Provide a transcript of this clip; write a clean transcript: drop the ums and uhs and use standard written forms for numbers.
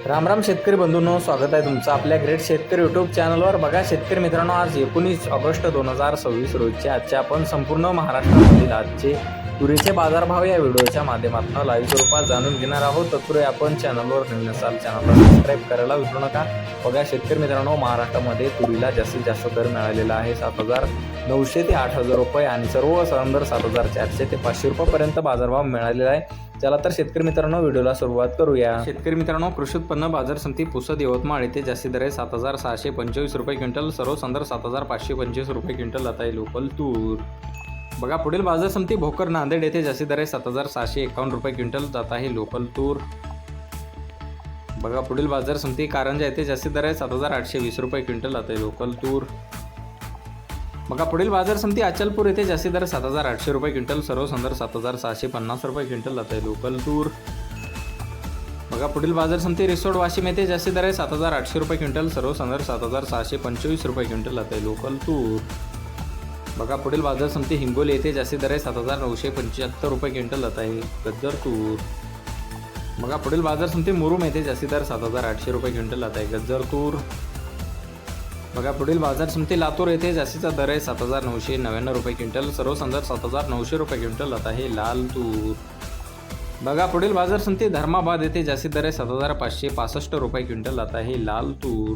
रामराम शेतकरी बंधूंनो, स्वागत आहे तुमचं आपल्या ग्रेट शेतकरी यूट्यूब चॅनलवर। बघा शेतकरी मित्रांनो, आज 19 ऑगस्ट 2026 रोजचे आजचे आपण संपूर्ण महाराष्ट्रामधील आजचे तुरीचे बाजारभाव या व्हिडिओच्या माध्यमातून लाईव्ह स्वरूपात जाणून घेणार आहोत। तत्पूर्वी आपण चॅनलवर नवीन असाल चॅनलला सबस्क्राईब करायला विसरू नका। बघा शेतकरी मित्रांनो, महाराष्ट्रामध्ये तुरीला जास्तीत जास्त दर मिळालेला आहे 7,900 ते 8,000 रुपये आणि सर्व दर 7,400 ते 500 रुपयापर्यंत बाजारभाव मिळालेला आहे। चला तर शेतकरी मित्रांनो, व्हिडिओला सुरुवात करूया। शेतकरी मित्रांनो, कृषी उत्पन्न बाजार समिती पुसद यवतमाळ येथे जास्ती दर आहे 7,625 रुपये क्विंटल, सर्व संदर्भ 7,525 रुपये क्विंटल आता आहे लोकल तूर। बघा पुढील बाजार समिती भोकर नांदेड येथे जास्ती दर आहे 7,651 रुपये क्विंटल जात आहे लोकल तूर। बघा पुढील बाजार समिती कारंजा येथे जास्ती दर आहे 7,820 रुपये क्विंटल आता आहे लोकल तूर। बघा पुढील बाजार समिती अचलपूर येथे जास्ती दर 7,800 रुपये क्विंटल, सर्व संदर्भ 7,650 रुपये क्विंटल जात आहे लोकल तूर। बघा पुढील बाजार समिती रिसोड वाशिम येथे जास्ती दर आहे 7,800 रुपये क्विंटल, सर्व संदर्भ 7,625 रुपये क्विंटल जात आहे लोकल तूर। बघा पुढील बाजार समिती हिंगोली येथे जास्ती दर आहे 7,975 रुपये क्विंटल जात आहे गज्जर तूर। बघा पुढील बाजार समिती मुरुम येथे जास्ती दर 7,800 रुपये क्विंटल जात आहे गज्जर तूर। बघा पुढील बाजार समिती लातूर येथे जास्तीचा दर आहे 7,999 रुपये क्विंटल, सर्व संदर्भ 7,900 रुपये क्विंटल जात आहे लाल तूर। बघा पुढील बाजार समिती धर्माबाद येथे जास्ती दर आहे 7,565 रुपये क्विंटल जात आहे लाल तूर।